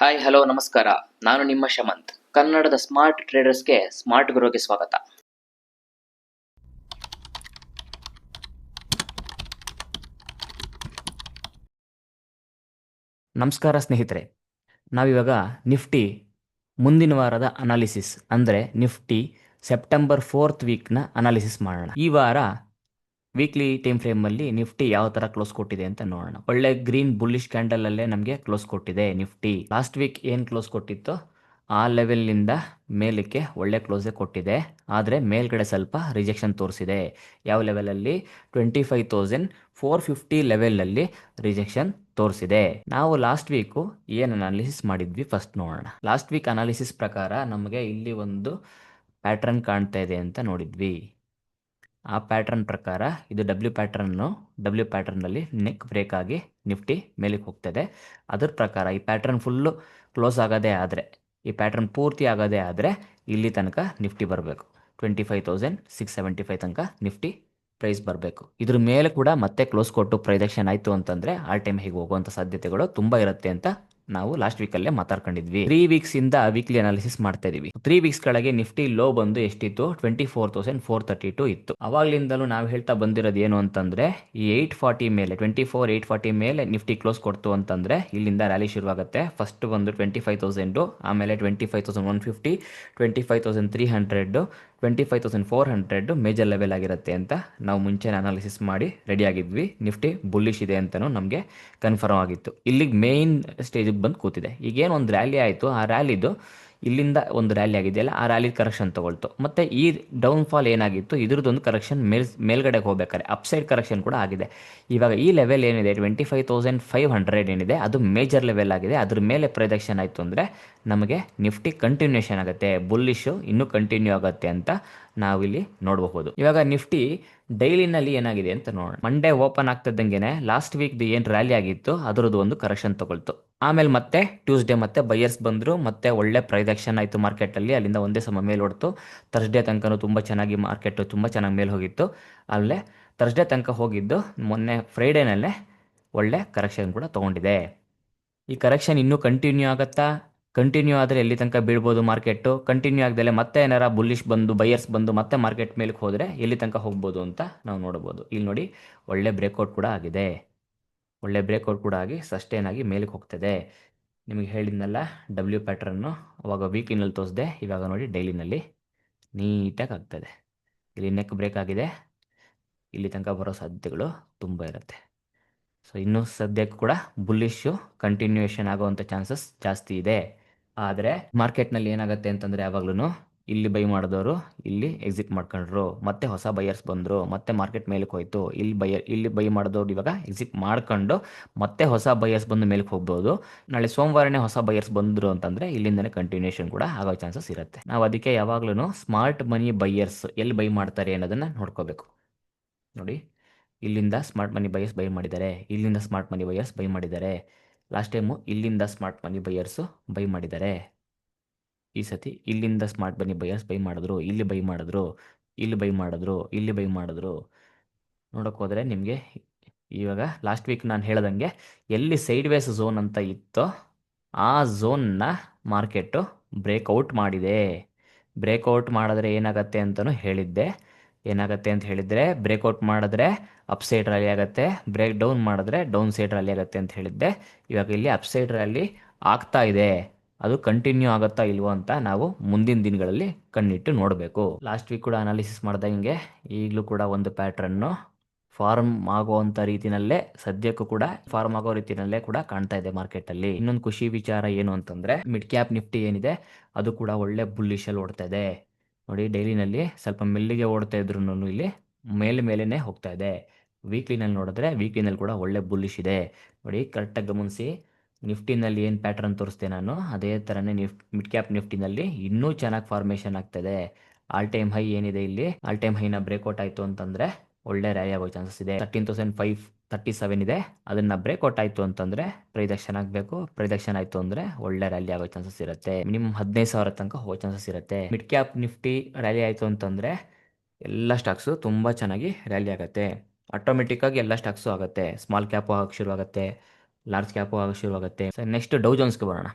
Hi hello ನಮಸ್ಕಾರ. ನಾನು ನಿಮ್ಮ ಶಮಂತ್. ಕನ್ನಡದ ಸ್ಮಾರ್ಟ್ ಟ್ರೇಡರ್ಸ್ಗೆ ಸ್ಮಾರ್ಟ್ ಗುರುಗೆ ಸ್ವಾಗತ. ನಮಸ್ಕಾರ ಸ್ನೇಹಿತರೆ. ನಾವಿವಾಗ ನಿಫ್ಟಿ ಮುಂದಿನ ವಾರದ ಅನಾಲಿಸಿಸ್ ಅಂದರೆ ನಿಫ್ಟಿ ಸೆಪ್ಟೆಂಬರ್ 4th ವೀಕ್ನ ಅನಾಲಿಸಿಸ್ ಮಾಡೋಣ. ಈ ವಾರ ವೀಕ್ಲಿ ಟೈಮ್ ಫ್ರೇಮಲ್ಲಿ ನಿಫ್ಟಿ ಯಾವ ಥರ ಕ್ಲೋಸ್ ಕೊಟ್ಟಿದೆ ಅಂತ ನೋಡೋಣ. ಒಳ್ಳೆ ಗ್ರೀನ್ ಬುಲ್ಲಿಶ್ ಕ್ಯಾಂಡಲಲ್ಲೇ ನಮಗೆ ಕ್ಲೋಸ್ ಕೊಟ್ಟಿದೆ ನಿಫ್ಟಿ. ಲಾಸ್ಟ್ ವೀಕ್ ಏನು ಕ್ಲೋಸ್ ಕೊಟ್ಟಿತ್ತೋ ಆ ಲೆವೆಲ್ನಿಂದ ಮೇಲಕ್ಕೆ ಒಳ್ಳೆ ಕ್ಲೋಸೇ ಕೊಟ್ಟಿದೆ. ಆದರೆ ಮೇಲ್ಗಡೆ ಸ್ವಲ್ಪ ರಿಜೆಕ್ಷನ್ ತೋರಿಸಿದೆ. ಯಾವ ಲೆವೆಲಲ್ಲಿ? 25,450 ಲೆವೆಲಲ್ಲಿ ರಿಜೆಕ್ಷನ್ ತೋರಿಸಿದೆ. ನಾವು ಲಾಸ್ಟ್ ವೀಕು ಏನು ಅನಾಲಿಸಿಸ್ ಮಾಡಿದ್ವಿ ಫಸ್ಟ್ ನೋಡೋಣ. ಲಾಸ್ಟ್ ವೀಕ್ ಅನಾಲಿಸಿಸ್ ಪ್ರಕಾರ ನಮಗೆ ಇಲ್ಲಿ ಒಂದು ಪ್ಯಾಟ್ರನ್ ಕಾಣ್ತಾ ಇದೆ ಅಂತ ನೋಡಿದ್ವಿ. ಆ ಪ್ಯಾಟ್ರನ್ ಪ್ರಕಾರ ಇದು ಡಬ್ಲ್ಯೂ ಪ್ಯಾಟ್ರನ್ನಲ್ಲಿ ನೆಕ್ ಬ್ರೇಕ್ ಆಗಿ ನಿಫ್ಟಿ ಮೇಲಕ್ಕೆ ಹೋಗ್ತದೆ. ಅದ್ರ ಪ್ರಕಾರ ಈ ಪ್ಯಾಟ್ರನ್ ಫುಲ್ಲು ಕ್ಲೋಸ್ ಆಗೋದೇ ಆದರೆ, ಈ ಪ್ಯಾಟ್ರನ್ ಪೂರ್ತಿ ಆಗೋದೇ ಆದರೆ ಇಲ್ಲಿ ತನಕ ನಿಫ್ಟಿ ಬರಬೇಕು. 25,675 ತನಕ ನಿಫ್ಟಿ ಪ್ರೈಸ್ ಬರಬೇಕು. ಇದ್ರ ಮೇಲೆ ಕೂಡ ಮತ್ತೆ ಕ್ಲೋಸ್ ಕೊಟ್ಟು ಪ್ರೊಜೆಕ್ಷನ್ ಆಯಿತು ಅಂತಂದರೆ ಆಲ್ ಟೈಮ್ ಹೀಗೆ ಹೋಗುವಂಥ ಸಾಧ್ಯತೆಗಳು ತುಂಬ ಇರುತ್ತೆ ಅಂತ ನಾವು ಲಾಸ್ಟ್ ವೀಕಲ್ಲೇ ಮಾತಾಡ್ಕೊಂಡಿದ್ವಿ. 3 ವೀಕ್ಸಿಂದ ವೀಕ್ಲಿ ಅನಾಲಿಸಿಸ್ ಮಾಡ್ತಾ ಇದೀವಿ. 3 ವೀಕ್ಸ್ ಕೆಳಗೆ ನಿಫ್ಟಿ ಲೋ ಬಂದು ಎಷ್ಟಿತ್ತು? 24,432 ಇತ್ತು. ಅವಾಗ್ಲಿಂದಲೂ ನಾವು ಹೇಳ್ತಾ ಬಂದಿರೋದು ಏನು ಅಂತಂದ್ರೆ, ಈ 840 ಮೇಲೆ 840 ಮೇಲೆ ನಿಫ್ಟಿ ಕ್ಲೋಸ್ ಕೊಡ್ತು ಅಂತಂದ್ರೆ ಇಲ್ಲಿಂದ ರ್ಯಾಲಿ ಶುರುವಾಗುತ್ತೆ. ಫಸ್ಟ್ ಒಂದು 25,000, ಆಮೇಲೆ 25,150, 25,300, 25,400 ಮೇಜರ್ ಲೆವೆಲ್ ಆಗಿರುತ್ತೆ ಅಂತ ನಾವು ಮುಂಚೆನೇ ಅನಾಲಿಸಿಸ್ ಮಾಡಿ ರೆಡಿ ಆಗಿದ್ವಿ. ನಿಫ್ಟಿ ಬುಲ್ಲಿಶ್ ಇದೆ ಅಂತಲೂ ನಮಗೆ ಕನ್ಫರ್ಮ್ ಆಗಿತ್ತು. ಇಲ್ಲಿಗೆ ಮೇಯ್ನ್ ಸ್ಟೇಜಿಗೆ ಬಂದು ಕೂತಿದೆ. ಈಗೇನು ಒಂದು ರ್ಯಾಲಿ ಆಯಿತು, ಆ ರ್ಯಾಲಿದು ಇಲ್ಲಿಂದ ಒಂದು ರ್ಯಾಲಿ ಆಗಿದೆಯಲ್ಲ, ಆ ರ್ಯಾಲಿ ಕರೆಕ್ಷನ್ ತೊಗೊಳ್ತು. ಮತ್ತು ಈ ಡೌನ್ಫಾಲ್ ಏನಾಗಿತ್ತು, ಇದ್ರದ್ದೊಂದು ಕರೆಕ್ಷನ್ ಮೇಲ್ಗಡೆಗೆ ಹೋಗ್ಬೇಕಾದ್ರೆ ಅಪ್ಸೈಡ್ ಕರೆಕ್ಷನ್ ಕೂಡ ಆಗಿದೆ. ಇವಾಗ ಈ ಲೆವೆಲ್ ಏನಿದೆ 25,500 ಏನಿದೆ ಅದು ಮೇಜರ್ ಲೆವೆಲ್ ಆಗಿದೆ. ಅದ್ರ ಮೇಲೆ ಪ್ರೊಜೆಕ್ಷನ್ ಆಯಿತು ಅಂದರೆ ನಮಗೆ ನಿಫ್ಟಿ ಕಂಟಿನ್ಯೂಷನ್ ಆಗುತ್ತೆ, ಬುಲ್ಲಿಶು ಇನ್ನೂ ಕಂಟಿನ್ಯೂ ಆಗುತ್ತೆ ಅಂತ ನಾವಿಲ್ಲಿ ನೋಡಬಹುದು. ಇವಾಗ ನಿಫ್ಟಿ ಡೈಲಿನಲ್ಲಿ ಏನಾಗಿದೆ ಅಂತ ನೋಡೋಣ. ಮಂಡೇ ಓಪನ್ ಆಗ್ತಿದ್ದಂಗೆ ಲಾಸ್ಟ್ ವೀಕ್ದು ಏನು ರ್ಯಾಲಿ ಆಗಿತ್ತು ಅದರದ್ದು ಒಂದು ಕರೆಕ್ಷನ್ ತಗೊಳ್ತು. ಆಮೇಲೆ ಮತ್ತೆ ಟ್ಯೂಸ್ಡೇ ಮತ್ತೆ ಬೈಯರ್ಸ್ ಬಂದರು, ಮತ್ತೆ ಒಳ್ಳೆ ಪ್ರೊಜೆಕ್ಷನ್ ಆಯಿತು ಮಾರ್ಕೆಟಲ್ಲಿ. ಅಲ್ಲಿಂದ ಒಂದೇ ಸಮ ಮೇಲೆ ಹೊಡ್ತು. ಥರ್ಸ್ಡೇ ತನಕನೂ ತುಂಬ ಚೆನ್ನಾಗಿ ಮಾರ್ಕೆಟು ತುಂಬ ಚೆನ್ನಾಗಿ ಮೇಲೆ ಹೋಗಿತ್ತು. ಅಲ್ಲೇ ಥರ್ಸ್ಡೇ ತನಕ ಹೋಗಿದ್ದು ಮೊನ್ನೆ ಫ್ರೈಡೇನಲ್ಲೇ ಒಳ್ಳೆ ಕರೆಕ್ಷನ್ ಕೂಡ ತೊಗೊಂಡಿದೆ. ಈ ಕರೆಕ್ಷನ್ ಇನ್ನೂ ಕಂಟಿನ್ಯೂ ಆಗುತ್ತಾ? ಕಂಟಿನ್ಯೂ ಆದರೆ ಎಲ್ಲಿ ತನಕ ಬೀಳ್ಬೋದು ಮಾರ್ಕೆಟು? ಕಂಟಿನ್ಯೂ ಆಗದಲ್ಲೇ ಮತ್ತೆ ಏನಾರ ಬುಲ್ಲಿಶ್ ಬಂದು ಬೈಯರ್ಸ್ ಬಂದು ಮತ್ತೆ ಮಾರ್ಕೆಟ್ ಮೇಲಕ್ಕೆ ಹೋದರೆ ಎಲ್ಲಿ ತನಕ ಹೋಗ್ಬೋದು ಅಂತ ನಾವು ನೋಡ್ಬೋದು. ಇಲ್ಲಿ ನೋಡಿ, ಒಳ್ಳೆ ಬ್ರೇಕ್ಔಟ್ ಕೂಡ ಆಗಿದೆ. ಒಳ್ಳೆ ಬ್ರೇಕ್ಔಟ್ ಕೂಡ ಆಗಿ ಸಸ್ಟೈನ್ ಆಗಿ ಮೇಲಕ್ಕೆ ಹೋಗ್ತದೆ. ನಿಮಗೆ ಹೇಳಿದ್ನಲ್ಲ ಡಬ್ಲ್ಯೂ ಪ್ಯಾಟ್ರನ್ನು, ಅವಾಗ ವೀಕ್ಲಿನಲ್ಲಿ ತೋರಿಸಿದೆ. ಇವಾಗ ನೋಡಿ ಡೈಲಿನಲ್ಲಿ ನೀಟಾಗಿ ಆಗ್ತದೆ. ಇಲ್ಲಿ ನೆಕ್ ಬ್ರೇಕ್ ಆಗಿದೆ. ಇಲ್ಲಿ ತನಕ ಬರೋ ಸಾಧ್ಯತೆಗಳು ತುಂಬ ಇರುತ್ತೆ. ಸೊ ಇನ್ನೂ ಸದ್ಯಕ್ಕೂ ಕೂಡ ಬುಲ್ಲಿಶು ಕಂಟಿನ್ಯೂಯೇಷನ್ ಆಗುವಂಥ ಚಾನ್ಸಸ್ ಜಾಸ್ತಿ ಇದೆ. ಆದರೆ ಮಾರ್ಕೆಟ್ನಲ್ಲಿ ಏನಾಗುತ್ತೆ ಅಂತಂದರೆ ಯಾವಾಗ್ಲೂ ಇಲ್ಲಿ ಬೈ ಮಾಡಿದವರು ಇಲ್ಲಿ ಎಕ್ಸಿಟ್ ಮಾಡ್ಕೊಂಡ್ರು, ಮತ್ತೆ ಹೊಸ ಬೈಯರ್ಸ್ ಬಂದರು, ಮತ್ತೆ ಮಾರ್ಕೆಟ್ ಮೇಲಕ್ಕೆ ಹೋಯಿತು. ಇಲ್ಲಿ ಬೈ ಮಾಡಿದವ್ರು ಇವಾಗ ಎಕ್ಸಿಟ್ ಮಾಡ್ಕೊಂಡು ಮತ್ತೆ ಹೊಸ ಬೈಯರ್ಸ್ ಬಂದು ಮೇಲಕ್ಕೆ ಹೋಗ್ಬೋದು. ನಾಳೆ ಸೋಮವಾರನೇ ಹೊಸ ಬೈಯರ್ಸ್ ಬಂದರು ಅಂತಂದರೆ ಇಲ್ಲಿಂದನೇ ಕಂಟಿನ್ಯೂಷನ್ ಕೂಡ ಆಗೋ ಚಾನ್ಸಸ್ ಇರುತ್ತೆ. ನಾವು ಅದಕ್ಕೆ ಯಾವಾಗ್ಲೂ ಸ್ಮಾರ್ಟ್ ಮನಿ ಬೈಯರ್ಸ್ ಎಲ್ಲಿ ಬೈ ಮಾಡ್ತಾರೆ ಅನ್ನೋದನ್ನು ನೋಡ್ಕೋಬೇಕು. ನೋಡಿ, ಇಲ್ಲಿಂದ ಸ್ಮಾರ್ಟ್ ಮನಿ ಬೈಯರ್ಸ್ ಬೈ ಮಾಡಿದ್ದಾರೆ, ಇಲ್ಲಿಂದ ಸ್ಮಾರ್ಟ್ ಮನಿ ಬೈಯರ್ಸ್ ಬೈ ಮಾಡಿದ್ದಾರೆ. ಲಾಸ್ಟ್ ಟೈಮು ಇಲ್ಲಿಂದ ಸ್ಮಾರ್ಟ್ ಮನಿ ಬೈಯರ್ಸು ಬೈ ಮಾಡಿದ್ದಾರೆ. ಈ ಸತಿ ಇಲ್ಲಿಂದ ಸ್ಮಾರ್ಟ್ ಮನಿ ಬೈಯರ್ಸ್ ಬೈ ಮಾಡಿದ್ರು, ಇಲ್ಲಿ ಬೈ ಮಾಡಿದ್ರು, ಇಲ್ಲಿ ಬೈ ಮಾಡಿದ್ರು, ಇಲ್ಲಿ ಬೈ ಮಾಡಿದ್ರು. ನೋಡೋಕೆ ಹೋದರೆ ನಿಮಗೆ ಇವಾಗ ಲಾಸ್ಟ್ ವೀಕ್ ನಾನು ಹೇಳ್ದಂಗೆ ಎಲ್ಲಿ ಸೈಡ್ ವೇಸ್ ಝೋನ್ ಅಂತ ಇತ್ತೋ ಆ ಝೋನ್ನ ಮಾರ್ಕೆಟು ಬ್ರೇಕ್ಔಟ್ ಮಾಡಿದೆ. ಬ್ರೇಕ್ಔಟ್ ಮಾಡಿದ್ರೆ ಏನಾಗುತ್ತೆ ಅಂತಲೂ ಹೇಳಿದ್ದೆ. ಏನಾಗುತ್ತೆ ಅಂತ ಹೇಳಿದರೆ, ಬ್ರೇಕ್ಔಟ್ ಮಾಡಿದ್ರೆ ಅಪ್ ಸೈಡ್ ರ್ಯಾಲಿ ಆಗುತ್ತೆ, ಬ್ರೇಕ್ ಡೌನ್ ಮಾಡಿದ್ರೆ ಡೌನ್ ಸೈಡ್ ರ್ಯಾಲಿ ಆಗುತ್ತೆ ಅಂತ ಹೇಳಿದ್ದೆ. ಇವಾಗ ಇಲ್ಲಿ ಅಪ್ ಸೈಡ್ ರ್ಯಾಲಿ ಆಗ್ತಾ ಇದೆ. ಅದು ಕಂಟಿನ್ಯೂ ಆಗುತ್ತಾ ಇಲ್ವೋ ಅಂತ ನಾವು ಮುಂದಿನ ದಿನಗಳಲ್ಲಿ ಕಣ್ಣಿಟ್ಟು ನೋಡಬೇಕು. ಲಾಸ್ಟ್ ವೀಕ್ ಕೂಡ ಅನಾಲಿಸಿಸ್ ಮಾಡ್ದಂಗೆ ಈಗಲೂ ಕೂಡ ಒಂದು ಪ್ಯಾಟ್ರನ್ನು ಫಾರ್ಮ್ ಆಗುವಂಥ ರೀತಿನಲ್ಲೇ ಸದ್ಯಕ್ಕೂ ಕೂಡ ಫಾರ್ಮ್ ಆಗೋ ರೀತಿನಲ್ಲೇ ಕೂಡ ಕಾಣ್ತಾ ಇದೆ ಮಾರ್ಕೆಟಲ್ಲಿ. ಇನ್ನೊಂದು ಖುಷಿ ವಿಚಾರ ಏನು ಅಂತಂದರೆ, ಮಿಡ್ ಕ್ಯಾಪ್ ನಿಫ್ಟಿ ಏನಿದೆ ಅದು ಕೂಡ ಒಳ್ಳೆ ಬುಲ್ಲಿಶಲ್ಲಿ ಓಡ್ತಾ ಇದೆ. ನೋಡಿ, ಡೈಲಿನಲ್ಲಿ ಸ್ವಲ್ಪ ಮೆಲ್ಲಿಗೆ ಓಡ್ತಾ ಇದ್ರು ಇಲ್ಲಿ ಮೇಲೇನೆ ಹೋಗ್ತಾ ಇದೆ. ವೀಕ್ಲಿನಲ್ಲಿ ನೋಡಿದ್ರೆ ವೀಕ್ಲಿನಲ್ಲಿ ಕೂಡ ಒಳ್ಳೆ ಬುಲ್ಲಿಶ್ ಇದೆ. ನೋಡಿ, ಕರೆಕ್ಟಾಗಿ ಗಮನಿಸಿ. ನಿಫ್ಟಿನಲ್ಲಿ ಏನು ಪ್ಯಾಟ್ರನ್ ತೋರಿಸ್ದೆ ನಾನು, ಅದೇ ಥರನೇ ಮಿಡ್ ಕ್ಯಾಪ್ ನಿಫ್ಟಿನಲ್ಲಿ ಇನ್ನೂ ಚೆನ್ನಾಗಿ ಫಾರ್ಮೇಷನ್ ಆಗ್ತದೆ. ಆಲ್ ಟೈಮ್ ಹೈ ಏನಿದೆ ಇಲ್ಲಿ, ಆಲ್ ಟೈಮ್ ಹೈನ ಬ್ರೇಕ್ಔಟ್ ಆಯಿತು ಅಂತಂದರೆ ಒಳ್ಳೆ ರ್ಯಾಲಿ ಆಗೋ ಚಾನ್ಸಸ್ ಇದೆ. 13,537 ಇದೆ. ಅದನ್ನು ಬ್ರೇಕ್ಔಟ್ ಆಯಿತು ಅಂತಂದರೆ ಪ್ರೈದಕ್ಷನ್ ಆಗಬೇಕು. ಪ್ರೈದಕ್ಷನ್ ಆಯಿತು ಅಂದರೆ ಒಳ್ಳೆ ರ್ಯಾಲಿ ಆಗೋ ಚಾನ್ಸಸ್ ಇರುತ್ತೆ. ಮಿನಿಮಮ್ 15,000 ತನಕ ಹೋಗೋ ಚಾನ್ಸಸ್ ಇರುತ್ತೆ. ಮಿಡ್ ಕ್ಯಾಪ್ ನಿಫ್ಟಿ ರ್ಯಾಲಿ ಆಯಿತು ಅಂತಂದರೆ ಎಲ್ಲ ಸ್ಟಾಕ್ಸು ತುಂಬ ಚೆನ್ನಾಗಿ ರ್ಯಾಲಿ ಆಗುತ್ತೆ. ಆಟೋಮೆಟಿಕ್ಕಾಗಿ ಎಲ್ಲ ಸ್ಟಾಕ್ಸು ಆಗುತ್ತೆ. ಸ್ಮಾಲ್ ಕ್ಯಾಪು ಆಗೋಕ್ಕೆ ಶುರುವಾಗುತ್ತೆ, ಲಾರ್ಜ್ ಕ್ಯಾಪು ಆಗೋಕ್ಕೆ ಶುರುವಾಗುತ್ತೆ. ಸೊ ನೆಕ್ಸ್ಟ್ ಡೌ ಜೋನ್ಸ್ಗೆ ಬರೋಣ.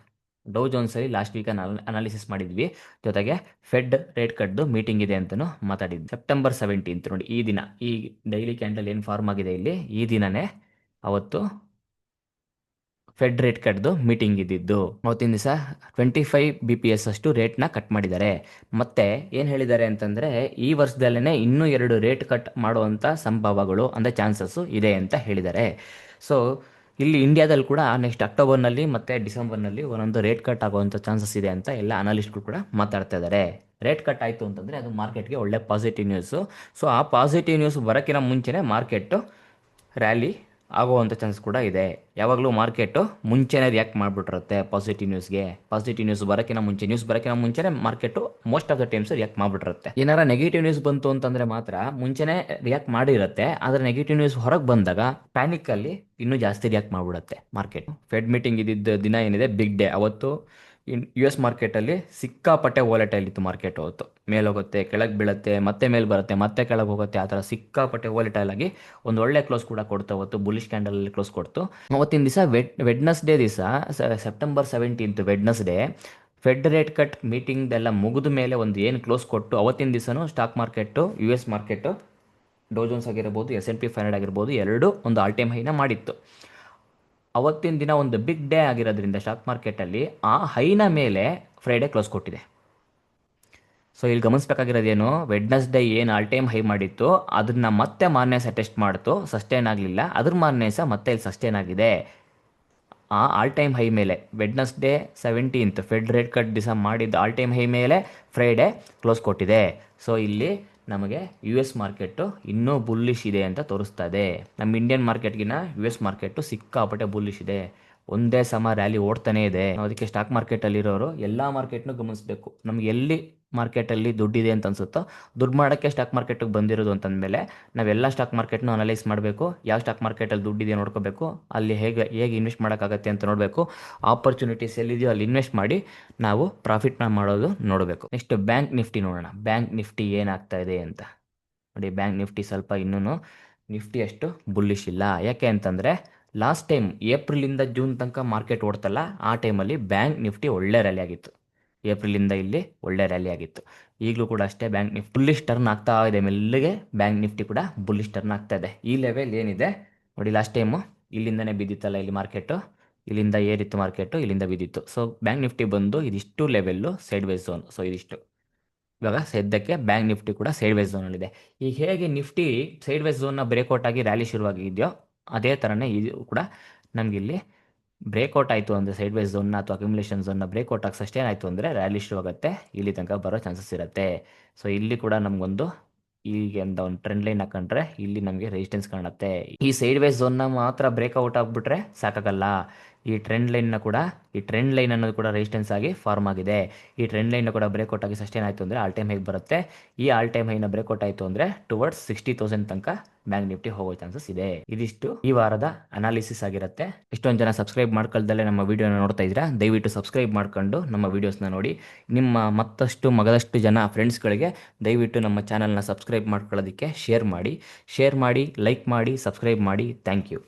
ಡೌ ಜೋನ್ಸಲ್ಲಿ ಲಾಸ್ಟ್ ವೀಕ್ ಅನಾಲಿಸಿಸ್ ಮಾಡಿದ್ವಿ, ಜೊತೆಗೆ ಫೆಡ್ ರೇಟ್ ಕಟ್ದು ಮೀಟಿಂಗ್ ಇದೆ ಅಂತಲೂ ಮಾತಾಡಿದ್ವಿ. ಸೆಪ್ಟೆಂಬರ್ 17 ನೋಡಿ, ಈ ದಿನ, ಈ ಡೈಲಿ ಕ್ಯಾಂಡಲ್ ಏನು ಫಾರ್ಮ್ ಆಗಿದೆ ಇಲ್ಲಿ, ಈ ದಿನನೇ ಅವತ್ತು ಫೆಡ್ ರೇಟ್ ಕಟ್ದು ಮೀಟಿಂಗ್ ಇದ್ದಿದ್ದು. ಅವತ್ತಿನ ದಿವಸ 25 ಅಷ್ಟು ರೇಟ್ನ ಕಟ್ ಮಾಡಿದ್ದಾರೆ. ಮತ್ತೆ ಏನು ಹೇಳಿದ್ದಾರೆ ಅಂತಂದರೆ, ಈ ವರ್ಷದಲ್ಲೇ ಇನ್ನೂ 2 ರೇಟ್ ಕಟ್ ಮಾಡುವಂಥ ಸಂಭವಗಳು ಅಂದರೆ ಚಾನ್ಸಸ್ಸು ಇದೆ ಅಂತ ಹೇಳಿದ್ದಾರೆ. ಸೊ ಇಲ್ಲಿ ಇಂಡಿಯಾದಲ್ಲಿ ಕೂಡ ನೆಕ್ಸ್ಟ್ ಅಕ್ಟೋಬರ್ನಲ್ಲಿ ಮತ್ತು ಡಿಸೆಂಬರ್ನಲ್ಲಿ ಒಂದೊಂದು ರೇಟ್ ಕಟ್ ಆಗುವಂಥ ಚಾನ್ಸಸ್ ಇದೆ ಅಂತ ಎಲ್ಲ ಅನಾಲಿಸ್ಟ್ಗಳು ಕೂಡ ಮಾತಾಡ್ತಾ ಇದ್ದಾರೆ. ರೇಟ್ ಕಟ್ ಆಯಿತು ಅಂತಂದರೆ ಅದು ಮಾರ್ಕೆಟ್ಗೆ ಒಳ್ಳೆ ಪಾಸಿಟಿವ್ ನ್ಯೂಸು. ಸೊ ಆ ಪಾಸಿಟಿವ್ ನ್ಯೂಸ್ ಬರೋಕ್ಕಿಂತ ಮುಂಚೆನೇ ಮಾರ್ಕೆಟು ರ್ಯಾಲಿ ಆಗುವಂಥ ಚಾನ್ಸ್ ಕೂಡ ಇದೆ. ಯಾವಾಗಲೂ ಮಾರ್ಕೆಟು ಮುಂಚೆನೇ ರಿಯಾಕ್ಟ್ ಮಾಡಿಬಿಟ್ಟಿರುತ್ತೆ ಪಾಸಿಟಿವ್ ನ್ಯೂಸ್ಗೆ. ಪಾಸಿಟಿವ್ ನ್ಯೂಸ್ ಬರೋಕ್ಕಿಂತ ಮುಂಚೆನೇ market most of the times react ಮಾಡಿಬಿಟ್ಟಿರುತ್ತೆ. ಏನಾರ ನೆಗೆಟಿವ್ ನ್ಯೂಸ್ ಬಂತು ಅಂತಂದರೆ ಮಾತ್ರ ಮುಂಚೆನೇ ರಿಯಾಕ್ಟ್ ಮಾಡಿರುತ್ತೆ, ಆದರೆ ನೆಗೆಟಿವ್ ನ್ಯೂಸ್ ಹೊರಗೆ ಬಂದಾಗ ಪ್ಯಾನಿಕಲ್ಲಿ ಇನ್ನೂ ಜಾಸ್ತಿ ರಿಯಾಕ್ಟ್ ಮಾಡಿಬಿಡುತ್ತೆ ಮಾರ್ಕೆಟ್. ಫೆಡ್ ಮೀಟಿಂಗ್ ಇದ್ದಿದ್ದ ದಿನ ಏನಿದೆ ಬಿಗ್ ಡೇ, ಅವತ್ತು US ಮಾರ್ಕೆಟಲ್ಲಿ ಸಿಕ್ಕಾಪಟ್ಟೆ ವಾಲೆಟೈಲ್ ಇತ್ತು ಮಾರ್ಕೆಟ್. ಅವತ್ತು ಮೇಲೆ ಹೋಗುತ್ತೆ, ಕೆಳಗೆ ಬೀಳುತ್ತೆ, ಮತ್ತೆ ಮೇಲೆ ಬರುತ್ತೆ, ಮತ್ತೆ ಕೆಳಗೆ ಹೋಗುತ್ತೆ, ಆ ಥರ ಸಿಕ್ಕಾಪಟ್ಟೆ ವಾಲೆಟೈಲ್ ಆಗಿ ಒಂದು ಒಳ್ಳೆ ಕ್ಲೋಸ್ ಕೂಡ ಕೊಡ್ತು. ಅವತ್ತು ಬುಲಿಶ್ ಕ್ಯಾಂಡಲಲ್ಲಿ ಕ್ಲೋಸ್ ಕೊಡ್ತು. ಅವತ್ತಿನ ದಿವಸ ವೆಡ್ನಸ್ಡೇ ದಿವಸ, September 17 Wednesday, Fed rate cut meeting ಎಲ್ಲ ಮುಗಿದ ಮೇಲೆ ಒಂದು ಏನು ಕ್ಲೋಸ್ ಕೊಟ್ಟು ಅವತ್ತಿನ ದಿವಸನೂ stock market, US market, Dow Jones ಆಗಿರ್ಬೋದು, S&P 500 ಆಗಿರ್ಬೋದು, ಎರಡೂ ಒಂದು ಆಲ್ ಟೈಮ್ ಹೈನ ಮಾಡಿತ್ತು. ಅವತ್ತಿನ ದಿನ ಒಂದು ಬಿಗ್ ಡೇ ಆಗಿರೋದ್ರಿಂದ ಸ್ಟಾಕ್ ಮಾರ್ಕೆಟಲ್ಲಿ ಆ ಹೈನ ಮೇಲೆ ಫ್ರೈಡೇ ಕ್ಲೋಸ್ ಕೊಟ್ಟಿದೆ. ಸೊ ಇಲ್ಲಿ ಗಮನಿಸಬೇಕಾಗಿರೋದೇನು, ವೆಡ್ನಸ್ಡೇ ಏನು ಆಲ್ ಟೈಮ್ ಹೈ ಮಾಡಿತ್ತು ಅದನ್ನು ಮತ್ತೆ ಮಾರ್ನೇ ಸಹ ಟೆಸ್ಟ್ ಮಾಡ್ತು, ಸಸ್ಟೈನ್ ಆಗಲಿಲ್ಲ. ಅದ್ರ ಮಾರ್ನೇ ಸಹ ಮತ್ತೆ ಇಲ್ಲಿ ಸಸ್ಟೈನ್ ಆಗಿದೆ. ಆ ಆಲ್ ಟೈಮ್ ಹೈ ಮೇಲೆ ವೆಡ್ನಸ್ಡೇ 17 ಫೆಡ್ ರೇಟ್ ಕಟ್ ದಿವಸ ಮಾಡಿದ್ದು ಆಲ್ ಟೈಮ್ ಹೈ ಮೇಲೆ ಫ್ರೈಡೇ ಕ್ಲೋಸ್ ಕೊಟ್ಟಿದೆ. ಸೊ ಇಲ್ಲಿ ನಮಗೆ US ಮಾರ್ಕೆಟು ಇನ್ನೂ ಬುಲ್ಲಿಶ್ ಇದೆ ಅಂತ ತೋರಿಸ್ತಾ ಇದೆ. ನಮ್ಮ ಇಂಡಿಯನ್ ಮಾರ್ಕೆಟ್ಗಿನ US ಮಾರ್ಕೆಟು ಸಿಕ್ಕಾಪಟ್ಟೆ ಬುಲ್ಲಿಶ್ ಇದೆ, ಒಂದೇ ಸಮ ರ್ಯಾಲಿ ಓಡ್ತಾನೇ ಇದೆ. ಅದಕ್ಕೆ ಸ್ಟಾಕ್ ಮಾರ್ಕೆಟಲ್ಲಿರೋರು ಎಲ್ಲ ಮಾರ್ಕೆಟ್ನೂ ಗಮನಿಸಬೇಕು. ನಮ್ಗೆ ಎಲ್ಲಿ ಮಾರ್ಕೆಟಲ್ಲಿ ದುಡ್ಡಿದೆ ಅಂತ ಅನ್ಸುತ್ತೋ, ದುಡ್ಡು ಮಾಡೋಕ್ಕೆ ಸ್ಟಾಕ್ ಮಾರ್ಕೆಟಿಗೆ ಬಂದಿರೋದು ಅಂತಂದಮೇಲೆ ನಾವೆಲ್ಲ ಸ್ಟಾಕ್ ಮಾರ್ಕೆಟ್ನ ಅನಲೈಸ್ ಮಾಡಬೇಕು. ಯಾವ ಸ್ಟಾಕ್ ಮಾರ್ಕೆಟಲ್ಲಿ ದುಡ್ಡಿದೆ ನೋಡ್ಕೋಬೇಕು, ಅಲ್ಲಿ ಹೇಗೆ ಇನ್ವೆಸ್ಟ್ ಮಾಡೋಕ್ಕಾಗತ್ತೆ ಅಂತ ನೋಡಬೇಕು. ಆಪರ್ಚುನಿಟೀಸ್ ಎಲ್ಲಿದೆಯೋ ಅಲ್ಲಿ ಇನ್ವೆಸ್ಟ್ ಮಾಡಿ ನಾವು ಪ್ರಾಫಿಟ್ನ ಮಾಡೋದು ನೋಡಬೇಕು. ನೆಕ್ಸ್ಟ್ ಬ್ಯಾಂಕ್ ನಿಫ್ಟಿ ನೋಡೋಣ. ಬ್ಯಾಂಕ್ ನಿಫ್ಟಿ ಏನಾಗ್ತಾ ಇದೆ ಅಂತ ನೋಡಿ. ಬ್ಯಾಂಕ್ ನಿಫ್ಟಿ ಸ್ವಲ್ಪ ಇನ್ನೂ ನಿಫ್ಟಿ ಅಷ್ಟು ಬುಲ್ಲಿಶ್ ಇಲ್ಲ. ಯಾಕೆ ಅಂತಂದರೆ ಲಾಸ್ಟ್ ಟೈಮ್ ಏಪ್ರಿಲಿಂದ ಜೂನ್ ತನಕ ಮಾರ್ಕೆಟ್ ಓಡ್ತಲ್ಲ, ಆ ಟೈಮಲ್ಲಿ ಬ್ಯಾಂಕ್ ನಿಫ್ಟಿ ಒಳ್ಳೆ ರ್ಯಾಲಿ ಆಗಿತ್ತು. ಏಪ್ರಿಲಿಂದ ಇಲ್ಲಿ ಒಳ್ಳೆ ರ್ಯಾಲಿ ಆಗಿತ್ತು. ಈಗಲೂ ಕೂಡ ಅಷ್ಟೇ ಬ್ಯಾಂಕ್ ನಿಫ್ಟಿ ಬುಲ್ಲಿಶ್ ಟರ್ನ್ ಆಗ್ತಾ ಇದೆ. ಮೆಲ್ಲಗೆ ಬ್ಯಾಂಕ್ ನಿಫ್ಟಿ ಕೂಡ ಬುಲ್ಲಿಶ್ ಟರ್ನ್ ಆಗ್ತಾ ಇದೆ. ಈ ಲೆವೆಲ್ ಏನಿದೆ ನೋಡಿ, ಲಾಸ್ಟ್ ಟೈಮು ಇಲ್ಲಿಂದನೇ ಬಿದ್ದಿತ್ತಲ್ಲ, ಇಲ್ಲಿ ಮಾರ್ಕೆಟು ಇಲ್ಲಿಂದ ಏರಿತ್ತು, ಮಾರ್ಕೆಟು ಇಲ್ಲಿಂದ ಬಿದ್ದಿತ್ತು. ಸೊ ಬ್ಯಾಂಕ್ ನಿಫ್ಟಿ ಬಂದು ಇದಿಷ್ಟು level side wise zone. So ಇದಿಷ್ಟು ಇವಾಗ ಸದ್ಯಕ್ಕೆ ಬ್ಯಾಂಕ್ ನಿಫ್ಟಿ ಕೂಡ ಸೈಡ್ ವೈಸ್ ಝೋನಲ್ಲಿದೆ. ಈಗ ಹೇಗೆ ನಿಫ್ಟಿ ಸೈಡ್ ವೈಸ್ ಝೋನ್ನ ಬ್ರೇಕ್ಔಟ್ ಆಗಿ ರ್ಯಾಲಿ ಶುರುವಾಗಿದೆಯೋ ಅದೇ ಥರನೇ ಇದು ಕೂಡ ನಮಗಿಲ್ಲಿ ಬ್ರೇಕ್ಔಟ್ ಆಯಿತು ಅಂದರೆ ಸೈಡ್ ವೈಸ್ ಝೋನ್ನ ಅಥವಾ ಅಕ್ಯುಮುಲೇಷನ್ ಝೋನ್ನ ಬ್ರೇಕ್ಔಟ್ ಆಗಿ ಸಸ್ಟೇನ್ ಆಯಿತು ಅಂದರೆ ರ್ಯಾಲಿ ಶುರು ಆಗುತ್ತೆ, ಇಲ್ಲಿ ತನಕ ಬರೋ ಚಾನ್ಸಸ್ ಇರುತ್ತೆ. ಸೊ ಇಲ್ಲಿ ಕೂಡ ನಮಗೊಂದು ಈಗ ಒಂದು ಟ್ರೆಂಡ್ ಲೈನ್ ಹಾಕೊಂಡ್ರೆ ಇಲ್ಲಿ ನಮಗೆ ರೆಸಿಸ್ಟೆನ್ಸ್ ಕಾಣುತ್ತೆ. ಈ ಸೈಡ್ ವೈಸ್ ಝೋನ್ನ ಮಾತ್ರ ಬ್ರೇಕ್ಔಟ್ ಆಗಿಬಿಟ್ರೆ ಸಾಕಾಗಲ್ಲ. ಈ ಟ್ರೆಂಡ್ ಲೈನ್ ಅನ್ನೋದು ಕೂಡ ರೆಸಿಸ್ಟೆನ್ಸ್ ಆಗಿ ಫಾರ್ಮ್ ಆಗಿದೆ. ಈ ಟ್ರೆಂಡ್ ಲೈನ್ ಕೂಡ ಬ್ರೇಕ್ಔಟ್ ಆಗಿ ಸಸ್ಟೇನ್ ಆಯಿತು ಅಂದರೆ ಆಲ್ ಟೈಮ್ ಹೈಗೆ ಬರುತ್ತೆ. ಈ ಆಲ್ ಟೈಮ್ ಹೈನ ಬ್ರೇಕ್ಔಟ್ ಆಯಿತು ಅಂದರೆ ಟುವರ್ಡ್ಸ್ 60,000 ತನಕ ಬ್ಯಾಂಕ್ ನಿಫ್ಟಿ ಹೋಗೋ ಚಾನ್ಸಸ್ ಇದೆ. ಇದಿಷ್ಟು ಈ ವಾರದ ಅನಾಲಿಸಿಸ್ ಆಗಿರುತ್ತೆ. ಎಷ್ಟೊಂದು ಜನ ಸಬ್ಸ್ಕ್ರೈಬ್ ಮಾಡ್ಕೊಳ್ದಲ್ಲೇ ನಮ್ಮ ವಿಡಿಯೋನ ನೋಡ್ತಾ ಇದ್ದೀರಾ, ದಯವಿಟ್ಟು ಸಬ್ಸ್ಕ್ರೈಬ್ ಮಾಡ್ಕೊಂಡು ನಮ್ಮ ವಿಡಿಯೋಸ್ನ ನೋಡಿ. ನಿಮ್ಮ ಮಗದಷ್ಟು ಜನ ಫ್ರೆಂಡ್ಸ್ಗಳಿಗೆ ದಯವಿಟ್ಟು ನಮ್ಮ ಚಾನಲ್ನ ಸಬ್ಸ್ಕ್ರೈಬ್ ಮಾಡ್ಕೊಳ್ಳೋದಕ್ಕೆ ಶೇರ್ ಮಾಡಿ, ಲೈಕ್ ಮಾಡಿ, ಸಬ್ಸ್ಕ್ರೈಬ್ ಮಾಡಿ. Thank you.